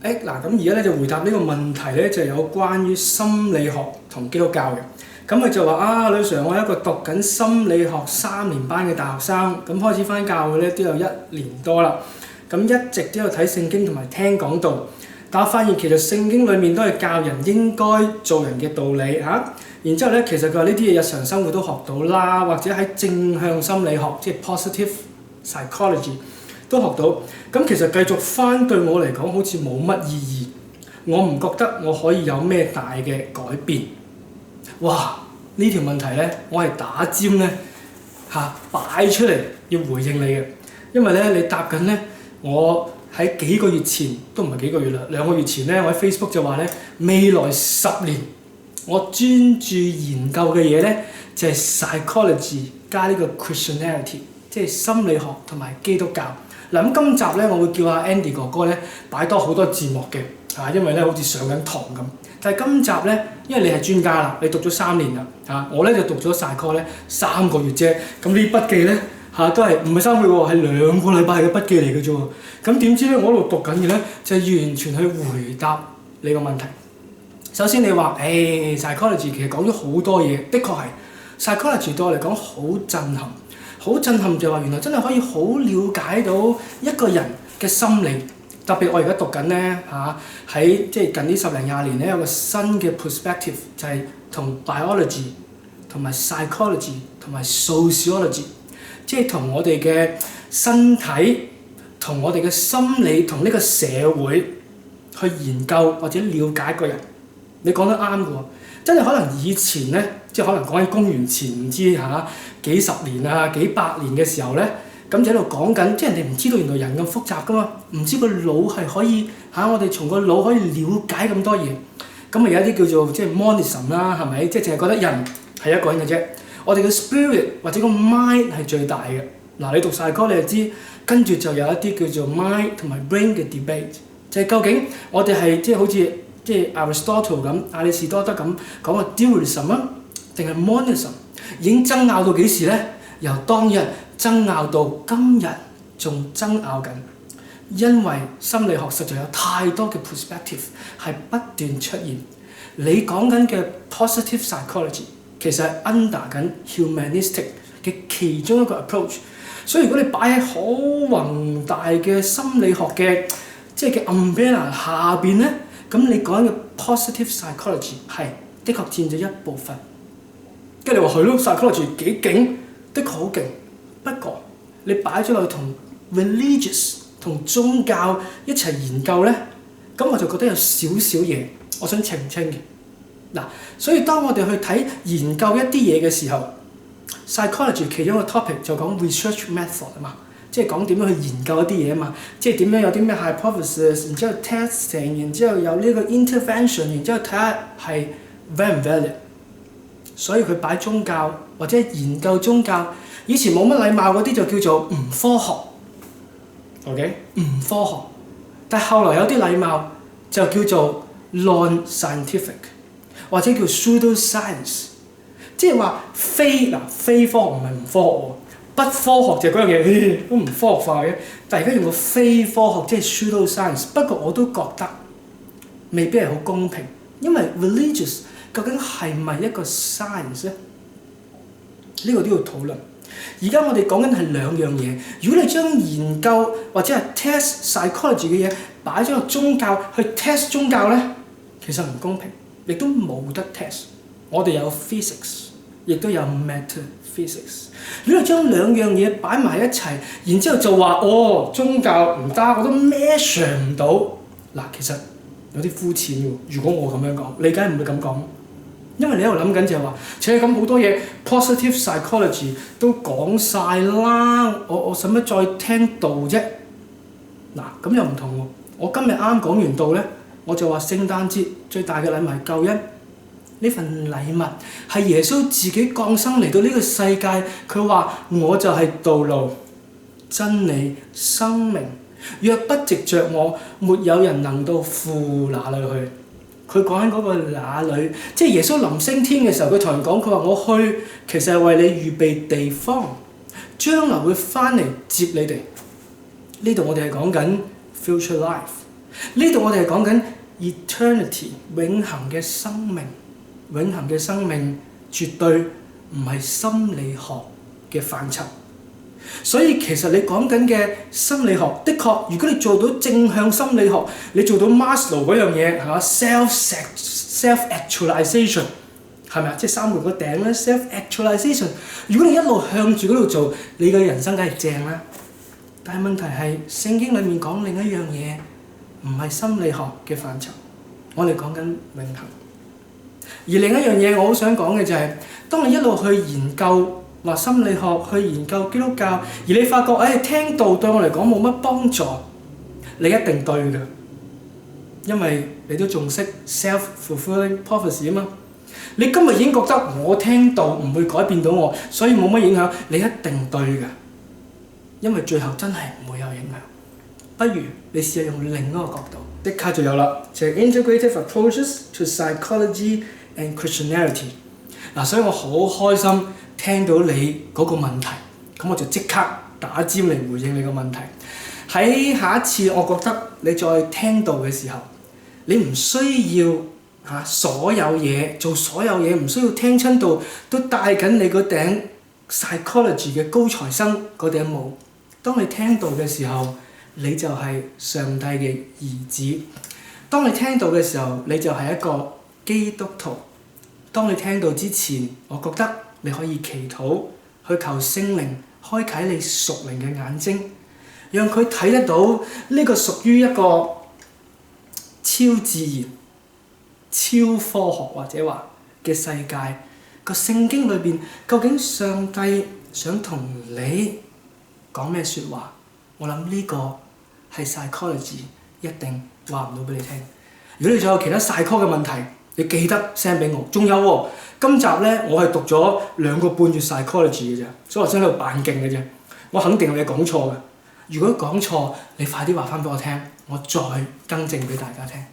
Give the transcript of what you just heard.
嗱，咁而家咧就回答呢個問題咧，就有關於心理學同基督教嘅。咁佢就話呂 Sir， 我係一個讀緊心理學3年班嘅大學生，咁開始返教會咧都有1年多啦。咁一直都有睇聖經同埋聽講道，但我發現其實聖經裡面都係教人應該做人嘅道理嚇。然之後咧，其實佢話呢啲嘢日常生活都學到啦，或者喺正向心理學，即係 positive psychology 都學到。咁其實繼續返對我嚟講好似冇乜意義，我唔覺得我可以有咩大嘅改變。哇！呢條問題咧，我係打尖咧擺出嚟要回應你嘅，因為咧你答緊咧，我喺幾個月前都唔係幾個月啦，2個月前咧，我喺 Facebook 就話咧，未來10年我專注研究嘅嘢咧就係 psychology 加呢個 Christianity， 即係心理學同埋基督教。嗱咁今集咧，我會叫阿 Andy 哥哥咧擺多好多字幕嘅因為咧好似上緊堂咁。但係今集咧，因為你係專家啦，你讀咗3年啦我咧就讀咗 psycho 咧3個月啫。咁呢筆記咧都係唔係3個月喎，係2個禮拜嘅筆記嚟嘅啫喎。咁點知咧，我喺度讀緊嘅咧就係完全去回答你個問題。首先你話psychology 其實講咗好多嘢，的確係 psychology 對我嚟講好震撼。好震撼就係話原來真係可以好了解到一個人嘅心理，特別我而家讀緊咧喺即係近呢10零20年咧有個新嘅 perspective 就係同 biology 同埋 psychology 同埋 sociology， 即係同我哋嘅身體同我哋嘅心理同呢個社會去研究或者了解個人。你講得啱嘅喎，真係可能以前咧，即係可能講緊公元前唔知幾十年幾百年嘅時候咧，咁就喺度講緊，即係人哋唔知道原來人咁複雜噶嘛，唔知個腦係可以我哋從個腦可以了解咁多嘢。咁有一啲叫做即係 monism 啦，係咪？即係淨係覺得人係一個人嘅啫。我哋嘅 spirit 或者個 mind 係最大嘅。嗱，你讀晒歌你就知，跟住就有一啲叫做 mind 同埋 brain 嘅 debate， 就係究竟我哋係即係好似即係 Aristotle 咁、亞里士多德咁講個 dualism 啊，定係 monism？ 已經爭拗到幾時咧？由當日爭拗到今日仲爭拗緊，因為心理學實在有太多嘅 perspective 係不斷出現。你講緊嘅 positive psychology 其實係 under 緊 humanistic 嘅其中一個 approach。所以如果你擺喺好宏大嘅心理學嘅即係嘅 umbrella 下邊咧，咁你講嘅 positive psychology 係的確佔咗一部分。跟住你話係咯 psychology 幾勁，的確好勁。不過你擺咗落去同 religious 同宗教一齊研究咧，咁我就覺得有少少嘢我想澄清嘅。嗱，所以當我哋去睇研究一啲嘢嘅時候 ，psychology 其中一個 topic 就講 research method 啊嘛，即係講點樣去研究一啲嘢啊嘛，即係點樣有啲咩 hypothesis， 然之後 testing， 然之後有呢個 intervention， 然之後睇下係 valid 唔 valid。所以佢擺宗教或者研究宗教，以前冇乜禮貌嗰啲就叫做唔科學 ，OK？ 唔科學，但係後來有啲禮貌就叫做 non-scientific， 或者叫 pseudo-science， 即係話非科學唔係唔科學喎，不科學就係嗰樣嘢，都唔科學化嘅。但係而家用個非科學即係 pseudo-science， 不過我都覺得未必係好公平，因為 religious 究竟係咪一個 science 咧？呢個都要討論。而家我哋講緊係兩樣嘢。如果你將研究或者係 test psychology 嘅嘢擺咗個宗教去 test 宗教咧，其實唔公平，亦都冇得 test。我哋有 physics， 亦都有 metaphysics。如果你將兩樣嘢擺埋一齊，然之後就話宗教唔得，我都 measure 唔到。嗱，其實有啲膚淺喎。如果我咁樣講，你梗係唔會咁講。因為你喺度諗緊就係話，咁好多嘢 positive psychology 都講晒啦，我使乜再聽道啫？嗱，咁又唔同喎。我今日啱講完道咧，我就話聖誕節最大嘅禮物係救恩。呢份禮物係耶穌自己降生嚟到呢個世界，佢話我就係道路、真理、生命。若不藉着我，沒有人能到父那裏去。佢講緊嗰個那裏，即係耶穌臨升天嘅時候，佢同人講，佢話我去其實係為你預備地方，將來會翻嚟接你哋。呢度我哋係講緊 future life，呢度我哋係講緊 eternity 永恆嘅生命，永恆嘅生命絕對唔係心理學嘅範疇。所以其實你講緊嘅心理學，的確如果你做到正向心理學，你做到 Maslow 嗰樣嘢係嘛 self-actualization 係咪啊？即係三個個頂咧 self-actualization。如果你一路向住嗰度做，你嘅人生梗係正啦。但係問題係聖經裡面講另一樣嘢，唔係心理學嘅範疇，我哋講緊永恆。而另一樣嘢我好想講嘅就係，當你一路去研究話心理學去研究基督教，而你發覺聽道對我嚟講冇乜幫助，你一定對㗎，因為你都仲識 self-fulfilling prophecy 啊嘛。你今日已經覺得我聽道唔會改變到我，所以冇乜影響，你一定對㗎，因為最後真係唔會有影響。不如你試下用另一個角度，即刻就有啦，就係 integrative approaches to psychology and Christianity。所以我好開心聽到你嗰個問題，咁我就即刻打尖嚟回應你個問題。喺下一次，我覺得你再聽到嘅時候，你唔需要所有嘢做所有嘢，唔需要聽親道都戴緊你嗰頂 psychology 嘅高材生嗰頂帽。當你聽道嘅時候，你就係上帝嘅兒子。當你聽道嘅時候，你就係一個基督徒。當你聽道之前，我覺得你可以祈禱，去求聖靈開啟你屬靈嘅眼睛，讓佢睇得到呢個屬於一個超自然、超科學或者話嘅世界。個聖經裏邊究竟上帝想同你講咩説話？我諗呢個係 psychology 一定話唔到俾你聽。如果你仲有其他 psycho 嘅問題，你記得 send 俾我。仲有喎，今集咧我係讀咗2個半月 psychology 嘅啫，所以我先喺度扮勁嘅啫。我肯定你講錯嘅。如果講錯，你快啲話翻俾我聽，我再更正俾大家聽。